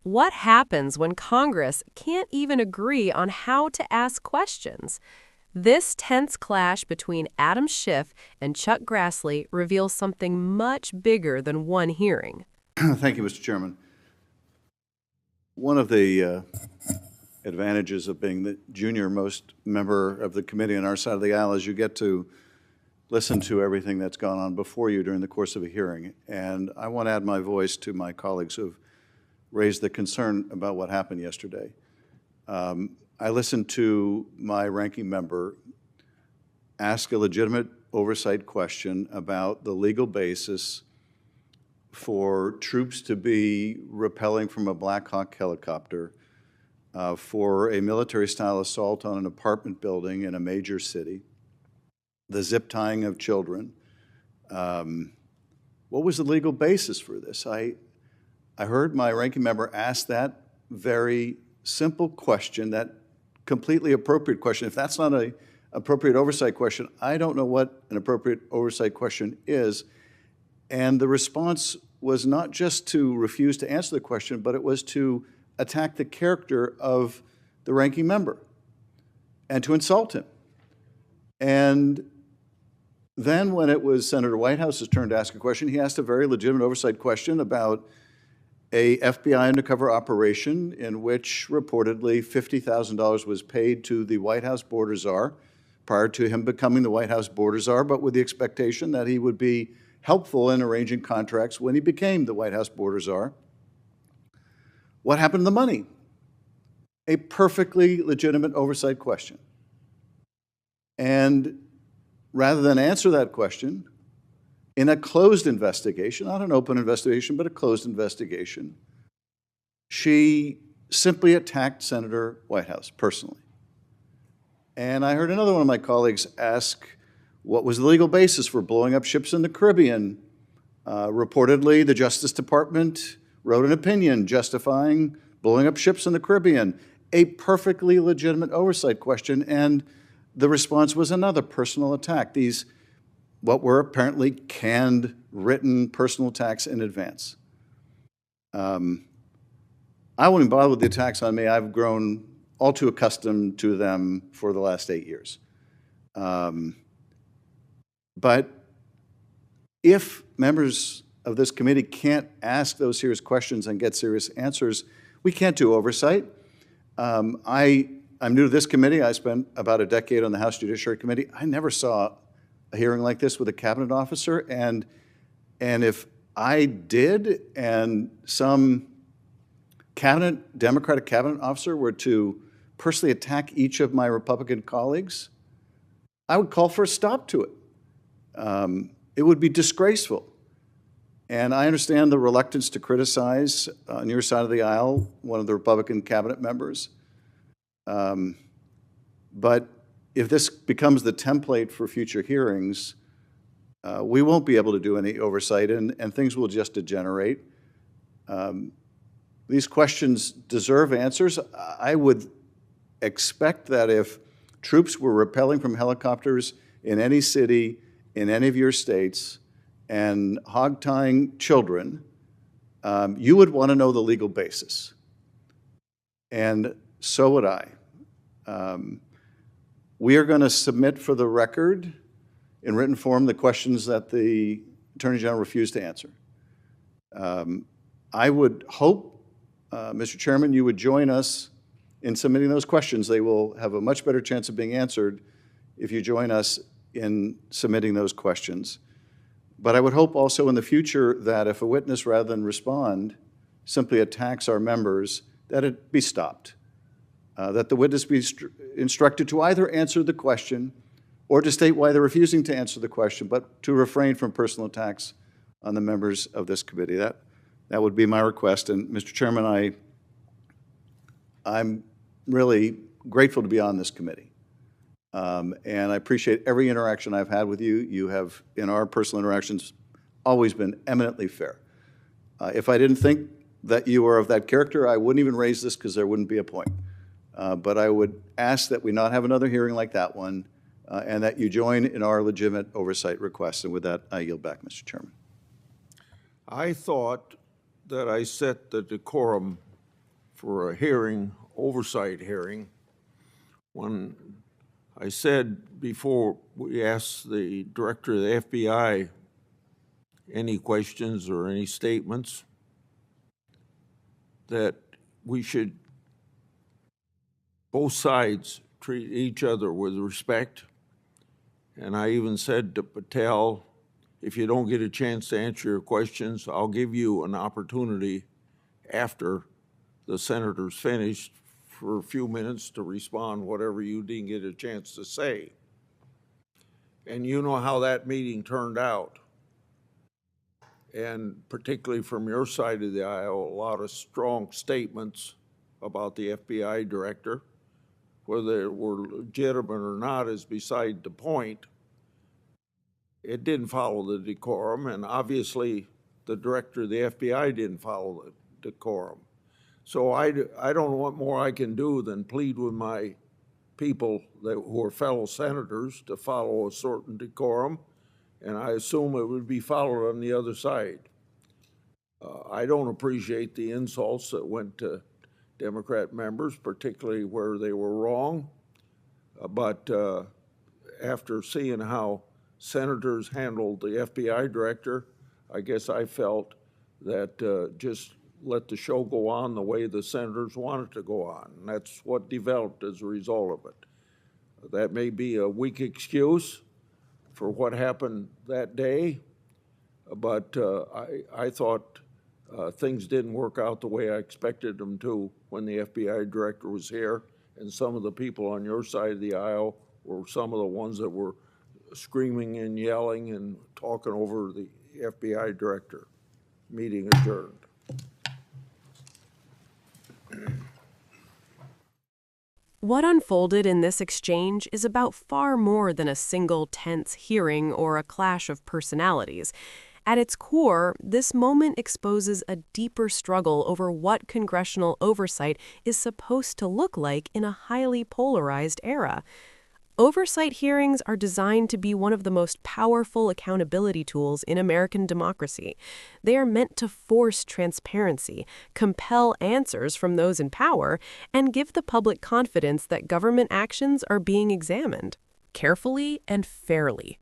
What happens when Congress can't even agree on how to ask questions? This tense clash between Adam Schiff and Chuck Grassley reveals something much bigger than one hearing. Thank you, Mr. Chairman. One of the advantages of being the junior most member of the committee on our side of the aisle is you get to listen to everything that's gone on before you during the course of a hearing. And I want to add my voice to my colleagues who have raised the concern about what happened yesterday. I listened to my ranking member ask a legitimate oversight question about the legal basis for troops to be rappelling from a Black Hawk helicopter for a military-style assault on an apartment building in a major city, the zip tying of children. What was the legal basis for this? I heard my ranking member ask that very simple question, that completely appropriate question. If that's not an appropriate oversight question, I don't know what an appropriate oversight question is. And the response was not just to refuse to answer the question, but it was to attack the character of the ranking member and to insult him. And then when it was Senator Whitehouse's turn to ask a question, he asked a very legitimate oversight question about a FBI undercover operation in which reportedly $50,000 was paid to the White House border czar prior to him becoming the White House border czar, but with the expectation that he would be helpful in arranging contracts when he became the White House border czar. What happened to the money? A perfectly legitimate oversight question. And rather than answer that question in a closed investigation, not an open investigation, but a closed investigation, she simply attacked Senator Whitehouse personally. And I heard another one of my colleagues ask, what was the legal basis for blowing up ships in the Caribbean? Reportedly, the Justice Department wrote an opinion justifying blowing up ships in the Caribbean. A perfectly legitimate oversight question, and the response was another personal attack. These, what were apparently canned, written personal attacks in advance. I wouldn't bother with the attacks on me. I've grown all too accustomed to them for the last 8 years. But if members of this committee can't ask those serious questions and get serious answers, we can't do oversight. I'm new to this committee. I spent about a decade on the House Judiciary Committee. I never saw a hearing like this with a cabinet officer, and if I did and some Democratic cabinet officer were to personally attack each of my Republican colleagues, I would call for a stop to it. It would be disgraceful. And I understand the reluctance to criticize on your side of the aisle one of the Republican cabinet members. But if this becomes the template for future hearings, we won't be able to do any oversight, and things will just degenerate. These questions deserve answers. I would expect that if troops were rappelling from helicopters in any city, in any of your states, and hog-tying children, you would want to know the legal basis. And so would I. We are going to submit for the record in written form the questions that the Attorney General refused to answer. I would hope, Mr. Chairman, you would join us in submitting those questions. They will have a much better chance of being answered if you join us in submitting those questions. But I would hope also in the future that if a witness, rather than respond, simply attacks our members, that it be stopped. That the witness be instructed to either answer the question or to state why they're refusing to answer the question, but to refrain from personal attacks on the members of this committee. That would be my request. And Mr. Chairman, I'm really grateful to be on this committee. And I appreciate every interaction I've had with you. You have, in our personal interactions, always been eminently fair. If I didn't think that you were of that character, I wouldn't even raise this because there wouldn't be a point. But I would ask that we not have another hearing like that one, and that you join in our legitimate oversight requests. And with that, I yield back, Mr. Chairman. I thought that I set the decorum for a hearing, oversight hearing, when I said before we asked the director of the FBI any questions or any statements, that we should, both sides, treat each other with respect. And I even said to Patel, if you don't get a chance to answer your questions, I'll give you an opportunity after the senator's finished for a few minutes to respond whatever you didn't get a chance to say. And you know how that meeting turned out. And particularly from your side of the aisle, a lot of strong statements about the FBI director. Whether they were legitimate or not is beside the point. It didn't follow the decorum, and obviously the director of the FBI didn't follow the decorum. So I don't know what more I can do than plead with my people who are fellow senators to follow a certain decorum, and I assume it would be followed on the other side. I don't appreciate the insults that went to Democrat members, particularly where they were wrong, but after seeing how senators handled the FBI director, I guess I felt that just let the show go on the way the senators wanted to go on. And that's what developed as a result of it. That may be a weak excuse for what happened that day, but I thought things didn't work out the way I expected them to when the FBI director was here, and some of the people on your side of the aisle were some of the ones that were screaming and yelling and talking over the FBI director. Meeting adjourned. What unfolded in this exchange is about far more than a single tense hearing or a clash of personalities. At its core, this moment exposes a deeper struggle over what congressional oversight is supposed to look like in a highly polarized era. Oversight hearings are designed to be one of the most powerful accountability tools in American democracy. They are meant to force transparency, compel answers from those in power, and give the public confidence that government actions are being examined carefully and fairly.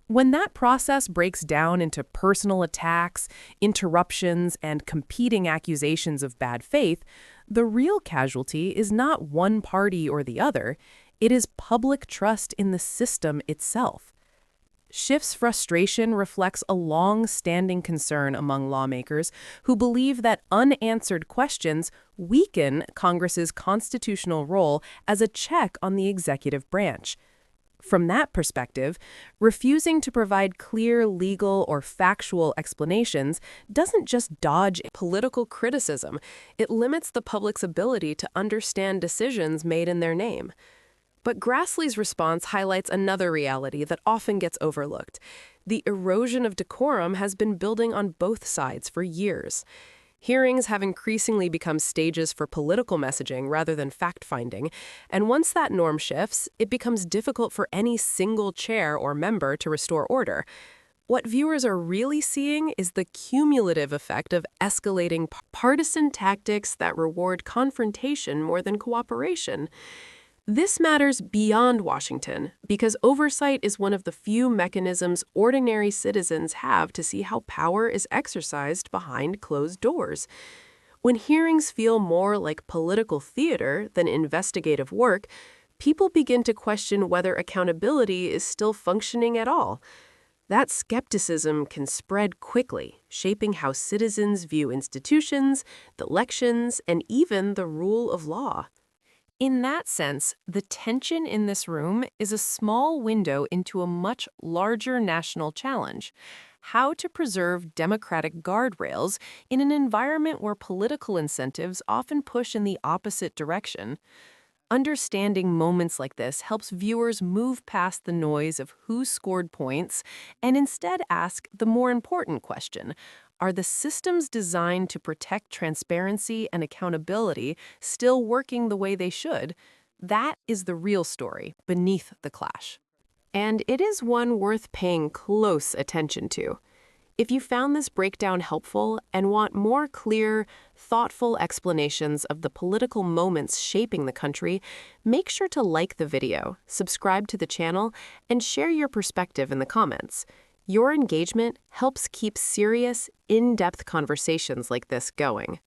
When that process breaks down into personal attacks, interruptions, and competing accusations of bad faith, the real casualty is not one party or the other. It is public trust in the system itself. Schiff's frustration reflects a long-standing concern among lawmakers who believe that unanswered questions weaken Congress's constitutional role as a check on the executive branch. From that perspective, refusing to provide clear legal or factual explanations doesn't just dodge political criticism, it limits the public's ability to understand decisions made in their name. But Grassley's response highlights another reality that often gets overlooked. The erosion of decorum has been building on both sides for years. Hearings have increasingly become stages for political messaging rather than fact-finding, and once that norm shifts, it becomes difficult for any single chair or member to restore order. What viewers are really seeing is the cumulative effect of escalating partisan tactics that reward confrontation more than cooperation. This matters beyond Washington because oversight is one of the few mechanisms ordinary citizens have to see how power is exercised behind closed doors. When hearings feel more like political theater than investigative work, people begin to question whether accountability is still functioning at all. That skepticism can spread quickly, shaping how citizens view institutions, the elections, and even the rule of law. In that sense, the tension in this room is a small window into a much larger national challenge: how to preserve democratic guardrails in an environment where political incentives often push in the opposite direction. Understanding moments like this helps viewers move past the noise of who scored points and instead ask the more important question: are the systems designed to protect transparency and accountability still working the way they should? That is the real story beneath the clash. And it is one worth paying close attention to. If you found this breakdown helpful and want more clear, thoughtful explanations of the political moments shaping the country, make sure to like the video, subscribe to the channel, and share your perspective in the comments. Your engagement helps keep serious, in-depth conversations like this going.